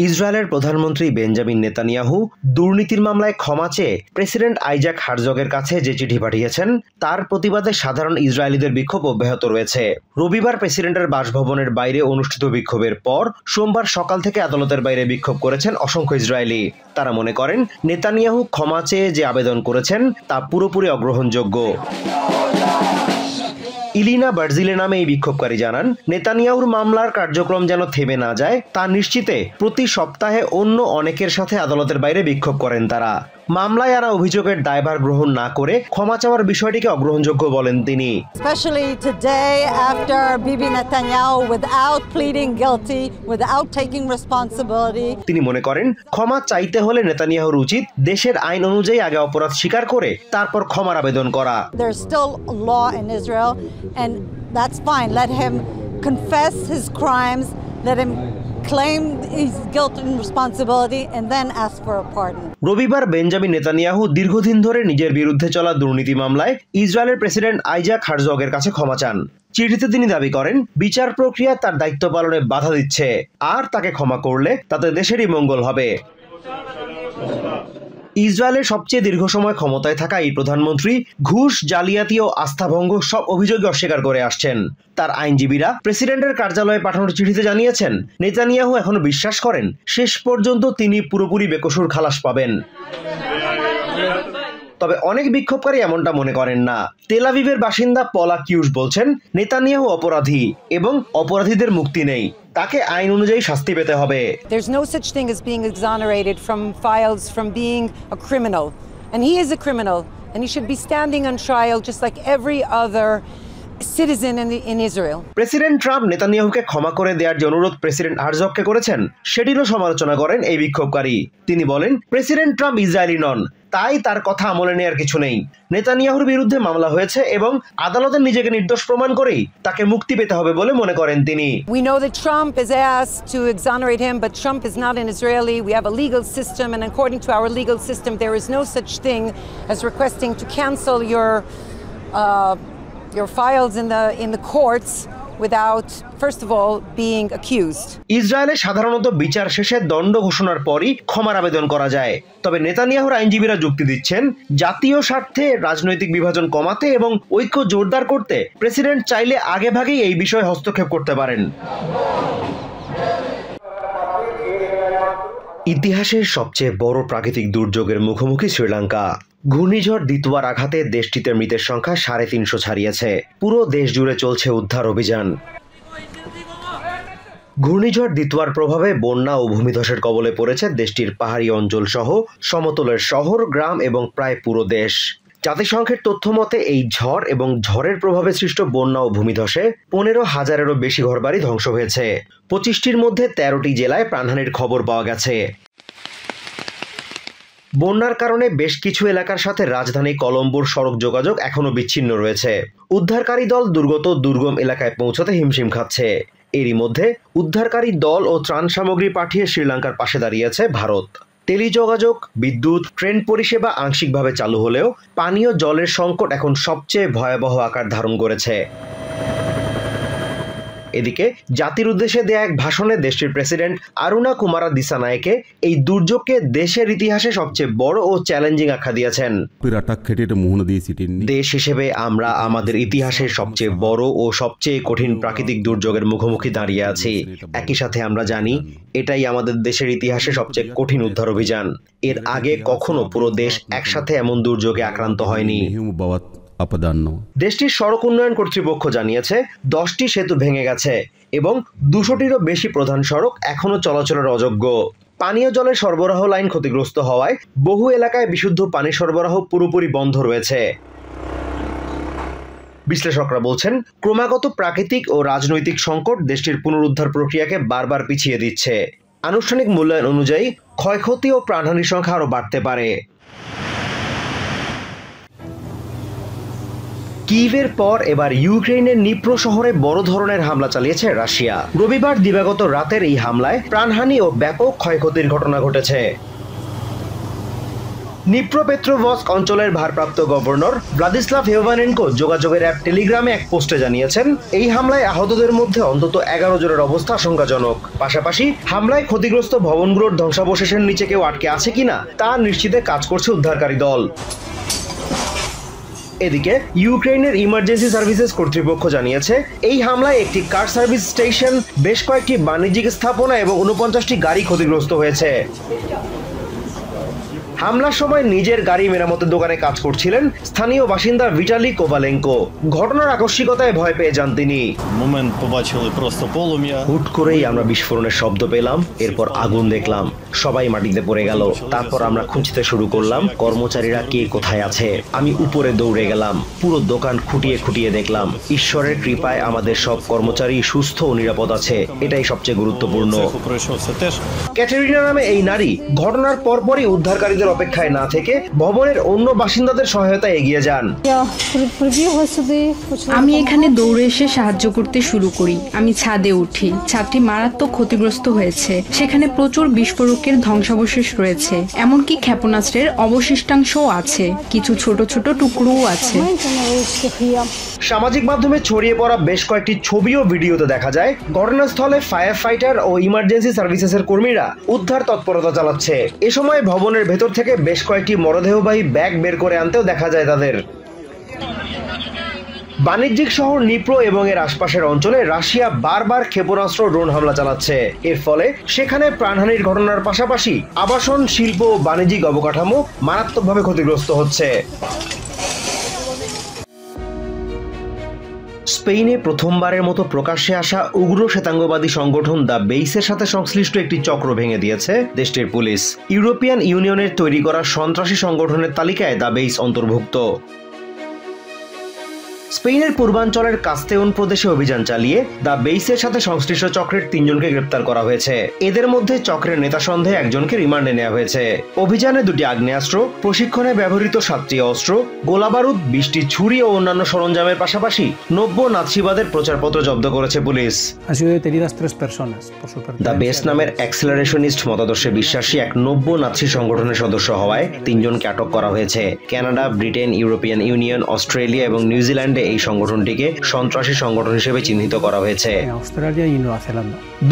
ইসরায়েলের প্রধানমন্ত্রী Benjamin Netanyahu দুর্নীতির মামলায় ক্ষমা চেয়ে প্রেসিডেন্ট আইজাক হারজগের কাছে যে চিঠি পাঠিয়েছেন তার প্রতিবাদে সাধারণ ইসরায়েলিদের বিক্ষোভ অব্যাহত রয়েছে। রবিবার প্রেসিডেন্টের বাসভবনের বাইরে অনুষ্ঠিত বিক্ষোভের পর সোমবার সকাল থেকে আদালতের বাইরে বিক্ষোভ করেছেন অসংখ্য ইসরায়েলি। তারা মনে করেন নেতানিয়াহু ক্ষমা চেয়ে যে আবেদন করেছেন তা পুরোপুরি অগ্রহণযোগ্য। ইলিনা বার্জিলে নামে এই বিক্ষোভকারী জানান, নেতানিয়াহুর মামলার কার্যক্রম যেন থেমে না যায় তা নিশ্চিতে প্রতি সপ্তাহে অন্য অনেকের সাথে আদালতের বাইরে বিক্ষোভ করেন তারা। মামলায় আনা অভিযোগের দায়ভার গ্রহণ না করে ক্ষমা চাওয়ার বিষয়টিকে অগ্রহণযোগ্য বলেন তিনি। Especially today after Bibi Netanyahu without pleading guilty, without taking responsibility. তিনি মনে করেন ক্ষমা চাইতে হলে নেতানিয়াহুর উচিত দেশের আইন অনুযায়ী আগে অপরাধ স্বীকার করে তারপর ক্ষমার আবেদন করা। There's still law in Israel and that's fine. Let him confess his crimes, let him claim his guilt and responsibility and then ask for a pardon. রবিবার বেঞ্জামিন নেতানিয়াহু দীর্ঘদিন ধরে নিজের বিরুদ্ধে চলা দুর্নীতি মামলায় ইসরায়েলের প্রেসিডেন্ট আইজাক হারজগের কাছে ক্ষমা চান। চিঠিতে তিনি দাবি করেন বিচার প্রক্রিয়া তার দায়িত্ব পালনে বাধা দিচ্ছে আর তাকে ক্ষমা করলে তাতে দেশেরই মঙ্গল হবে। ইসরায়েলের সবচেয়ে দীর্ঘ সময় ক্ষমতায় থাকা এই প্রধানমন্ত্রী ঘুষ, জালিয়াতি ও আস্থাভঙ্গ সব অভিযোগে অস্বীকার করে আসছেন। তার আইনজীবীরা প্রেসিডেন্টের কার্যালয়ে পাঠানো চিঠিতে জানিয়েছেন নেতানিয়াহু এখনো বিশ্বাস করেন শেষ পর্যন্ত তিনি পুরোপুরি বেকসুর খালাস পাবেন। তবে অনেক বিক্ষোভকারী এমনটা মনে করেন না। তেল আভিভের বাসিন্দা পলা কিউস বলছেন নেতানিয়াহু অপরাধী এবং অপরাধীদের মুক্তি নেই, তাকে আইন অনুযায়ী শাস্তি পেতে হবে। There's no such thing as being exonerated from files from being a criminal, and he is a criminal and he should be standing on trial just like every other citizen in Israel. President Trump নেতানিয়াহুকে ক্ষমা করে দেওয়ার যে অনুরোধ president হারজগকে করেছেন সেটিরও সমালোচনা করেন এই বিক্ষোভকারী। তিনি বলেন প্রেসিডেন্ট ট্রাম্প ইসরায়েলি নন, তাই তার কথা আমলে নেওয়ার কিছু নেই। নেতানিয়াহুর বিরুদ্ধে মামলা হয়েছে এবং আদালতে নিজেকে নির্দোষ প্রমাণ করেই তাকে মুক্তি পেতে হবে বলে মনে করেন তিনি। We know that Trump is asked to exonerate him, but Trump is not an Israeli. We have a legal system, and according to our legal system, there is no such thing as requesting to cancel your files in the courts without first of all being accused. ইসরায়েলে সাধারণত বিচার শেষে দণ্ড ঘোষণার পরই ক্ষমার আবেদন করা যায়। তবে নেতানিয়াহুর আইনজীবীরা যুক্তি দিচ্ছেন জাতীয় স্বার্থে রাজনৈতিক বিভাজন কমাতে এবং ঐক্য জোরদার করতে প্রেসিডেন্ট চাইলে আগেভাগেই এই বিষয়ে হস্তক্ষেপ করতে পারেন। ইতিহাসের সবচেয়ে বড় প্রাকৃতিক দুর্যোগের মুখোমুখি শ্রীলঙ্কা। ঘূর্ণিঝড় দিতওয়ার আঘাতে দেশটিতে মৃতের সংখ্যা 350 ছাড়িয়েছে। পুরো দেশ জুড়ে চলছে উদ্ধার অভিযান। ঘূর্ণিঝড় দিতওয়ার প্রভাবে বন্যা ও ভূমিধসের কবলে পড়েছে দেশটির পাহাড়ি অঞ্চল সহ সমতলের শহর, গ্রাম এবং প্রায় পুরো দেশ। জাতিসংঘের তথ্য মতে এই ঝড় এবং ঝড়ের প্রভাবে সৃষ্ট বন্যা ও ভূমিধসে 15,000-এরও বেশি ঘরবাড়ি ধ্বংস হয়েছে। 25টির মধ্যে 13টি জেলায় প্রাণহানির খবর পাওয়া গেছে। বন্যার কারণে বেশ কিছু এলাকার সাথে রাজধানী কলম্বোর সড়ক যোগাযোগ এখনো বিচ্ছিন্ন রয়েছে। উদ্ধারকারী দল দুর্গম এলাকায় পৌঁছতে হিমশিম খাচ্ছে। এরই মধ্যে উদ্ধারকারী দল ও ত্রাণ সামগ্রী পাঠিয়ে শ্রীলঙ্কার পাশে দাঁড়িয়েছে ভারত। টেলিযোগাযোগ, বিদ্যুৎ, ট্রেন পরিষেবা আংশিকভাবে চালু হলেও পানীয় জলের সংকট এখন সবচেয়ে ভয়াবহ আকার ধারণ করেছে। এদিকে জাতির উদ্দেশ্যে দেয়া এক ভাষণে দেশটির প্রেসিডেন্ট আরুনা কুমারা দিসানায়েকে এই দুর্যোগকে দেশের ইতিহাসে সবচেয়ে বড় ও চ্যালেঞ্জিং আখ্যা দিয়েছেন। দেশ হিসেবে আমরা আমাদের ইতিহাসের সবচেয়ে বড় ও সবচেয়ে কঠিন প্রাকৃতিক দুর্যোগের মুখোমুখি দাঁড়িয়ে আছি। একই সাথে আমরা জানি এটাই আমাদের দেশের ইতিহাসে সবচেয়ে কঠিন উদ্ধার অভিযান। এর আগে কখনো পুরো দেশ একসাথে এমন দুর্যোগে আক্রান্ত হয়নি। দেশটির সড়ক উন্নয়ন কর্তৃপক্ষ জানিয়েছে 10টি সেতু ভেঙে গেছে এবং 200টিরও বেশি প্রধান সড়ক এখনো চলাচলের অযোগ্য। পানীয় জলের সরবরাহ লাইন ক্ষতিগ্রস্ত হওয়ায় বহু এলাকায় বিশুদ্ধ পানি সরবরাহ পুরোপুরি বন্ধ রয়েছে। বিশ্লেষকরা বলছেন ক্রমাগত প্রাকৃতিক ও রাজনৈতিক সংকট দেশটির পুনরুদ্ধার প্রক্রিয়াকে বারবার পিছিয়ে দিচ্ছে। আনুষ্ঠানিক মূল্যায়ন অনুযায়ী ক্ষয়ক্ষতি ও প্রাণহানির সংখ্যা আরও বাড়তে পারে। কিয়েভের পর এবার ইউক্রেনের নিপ্রো শহরে বড় ধরনের হামলা চালিয়েছে রাশিয়া। রবিবার দিবাগত রাতের এই হামলায় প্রাণহানি ও ব্যাপক ক্ষয়ক্ষতির ঘটনা ঘটেছে। নিপ্রোপেট্রোভস্ক অঞ্চলের ভারপ্রাপ্ত গভর্নর ভ্লাদিস্লাভ হেভানেনকো যোগাযোগের অ্যাপ টেলিগ্রামে এক পোস্টে জানিয়েছেন, এই হামলায় আহতদের মধ্যে অন্তত 11 জনের অবস্থা আশঙ্কাজনক। পাশাপাশি হামলায় ক্ষতিগ্রস্ত ভবনগুলোর ধ্বংসাবশেষের নিচে কেউ আটকে আছে কিনা তা নিশ্চিতে কাজ করছে উদ্ধারকারী দল। এদিকে ইউক্রেনের ইমার্জেন্সি সার্ভিসেস কর্তৃপক্ষ জানিয়েছে, এই হামলায় একটি কার সার্ভিস স্টেশন, বেশ কয়েকটি বাণিজ্যিক স্থাপনা এবং 49টি গাড়ি ক্ষতিগ্রস্ত হয়েছে। হামলার সময় নিজের গাড়ি মেরামতের দোকানে কাজ করছিলেন স্থানীয় বাসিন্দা ভিটালি কোভালেঙ্কো। ঘটনার আকস্মিকতায় ভয় পেয়ে যান তিনি। হুট করেই আমরা বিস্ফোরণের শব্দ পেলাম, এরপর আগুন দেখলাম, সবাই মাটিতে পড়ে গেল। তারপর আমরা খুঁজতে শুরু করলাম কর্মচারীরা কে কোথায় আছে। আমি উপরে দৌড়ে গেলাম, পুরো দোকান খুঁটিয়ে খুঁটিয়ে দেখলাম। ঈশ্বরের কৃপায় আমাদের সব কর্মচারী সুস্থ ও নিরাপদ আছে, এটাই সবচেয়ে গুরুত্বপূর্ণ। ক্যাটেরিনা নামে এই নারী ঘটনার পরপরই উদ্ধারকারীদের অপেক্ষায় না থেকে ভবনের অন্য বাসিন্দাদের সহায়তায় এগিয়ে যান। আমি এখানে দৌড়ে এসে সাহায্য করতে শুরু করি। আমি ছাদে উঠি, ছাদটি মারাত্মক ক্ষতিগ্রস্ত হয়েছে। সেখানে প্রচুর বিস্ফোরকের ধ্বংসাবশেষ রয়েছে, এমনকি ক্ষেপণাস্ত্রের অবশিষ্টাংশও আছে, কিছু ছোট ছোট টুকরোও আছে। সামাজিক মাধ্যমে ছড়িয়ে পড়া বেশ কয়েকটি ছবি ও ভিডিওতে দেখা যায় ঘটনাস্থলে ফায়ার ফাইটার ও ইমার্জেন্সি সার্ভিসেসের কর্মীরা উদ্ধার তৎপরতা চালাচ্ছে। এ সময় ভবনের ভেতর থেকে বেশ কয়েকটি মরদেহবাহী ব্যাগ বের করে আনতেও দেখা যায় তাদের। বাণিজ্যিক শহর নিপ্রো এবং এর আশপাশের অঞ্চলে রাশিয়া বারবার ক্ষেপণাস্ত্র ড্রোন হামলা চালাচ্ছে। এর ফলে সেখানে প্রাণহানির ঘটনার পাশাপাশি আবাসন, শিল্প ও বাণিজ্যিক অবকাঠামো মারাত্মকভাবে ক্ষতিগ্রস্ত হচ্ছে। স্পেনে প্রথমবারের মতো প্রকাশ্যে আসা উগ্র শ্বেতাঙ্গবাদী সংগঠন দ্য বেইসের সাথে সংশ্লিষ্ট একটি চক্র ভেঙে দিয়েছে দেশটির পুলিশ। ইউরোপিয়ান ইউনিয়নের তৈরি করা সন্ত্রাসী সংগঠনের তালিকায় দ্য বেইস অন্তর্ভুক্ত। স্পেনের পূর্বাঞ্চলের কাস্তেওন প্রদেশে অভিযান চালিয়ে দ্য বেইসের সাথে সংশ্লিষ্ট চক্রের 3 জনকে গ্রেপ্তার করা হয়েছে। এদের মধ্যে চক্রের নেতা সন্দেহে একজনকে রিমান্ডে নেওয়া হয়েছে। অভিযানে 2টি আগ্নেয়াস্ত্র, প্রশিক্ষণে ব্যবহৃত 7টি অস্ত্র, গোলাবারুদ, 20টি ছুরি ও অন্যান্য সরঞ্জামের পাশাপাশি 90 নাৎসিবাদের প্রচারপত্র জব্দ করেছে পুলিশ। দ্য বেস নামের অ্যাক্সেলারেশনিস্ট মতাদর্শে বিশ্বাসী এক 90 নাৎসি সংগঠনের সদস্য হওয়ায় 3 জনকে আটক করা হয়েছে। Canada, Britain, European union, Australia এবং নিউজিল্যান্ডে এই সংগঠনটিকে সন্ত্রাসী সংগঠন হিসেবে চিহ্নিত করা হয়েছে।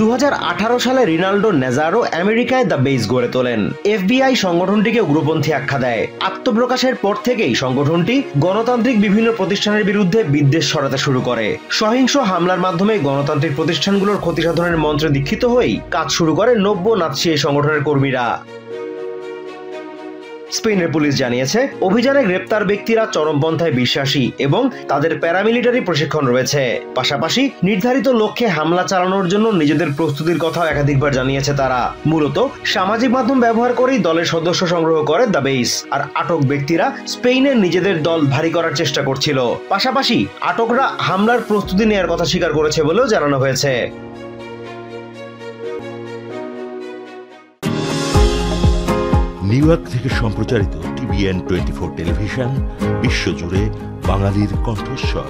2018 সালে রিনাল্ডো নেজারো আমেরিকায় দ্য বেইস গড়ে তোলেন। এফবিআই সংগঠনটিকে উগ্রপন্থী আখ্যা দেয়। আত্মপ্রকাশের পর থেকেই সংগঠনটি গণতান্ত্রিক বিভিন্ন প্রতিষ্ঠানের বিরুদ্ধে বিদ্বেষ ছড়াতে শুরু করে। সহিংস হামলার মাধ্যমে গণতান্ত্রিক প্রতিষ্ঠানগুলোর ক্ষতিসাধনের মন্ত্রে দীক্ষিত হয়েই কাজ শুরু করে 90 নাৎসি এই সংগঠনের কর্মীরা। স্পেনের পুলিশ জানিয়েছে, অভিযানে গ্রেপ্তার ব্যক্তিরা চরমপন্থায় বিশ্বাসী এবং তাদের প্যারামিলিটারি প্রশিক্ষণ রয়েছে। পাশাপাশি নির্ধারিত লক্ষ্যে হামলা চালানোর জন্য নিজেদের প্রস্তুতির কথাও একাধিকবার জানিয়েছে তারা। মূলত সামাজিক মাধ্যম ব্যবহার করেই দলের সদস্য সংগ্রহ করে দ্য বেইস। আর আটক ব্যক্তিরা স্পেনের নিজেদের দল ভারী করার চেষ্টা করছিল। পাশাপাশি আটকরা হামলার প্রস্তুতি নেওয়ার কথা স্বীকার করেছে বলেও জানানো হয়েছে। নিউ ইয়র্ক থেকে সম্প্রচারিত TVN 24 টেলিভিশন বিশ্বজুড়ে বাঙালির কণ্ঠস্বর।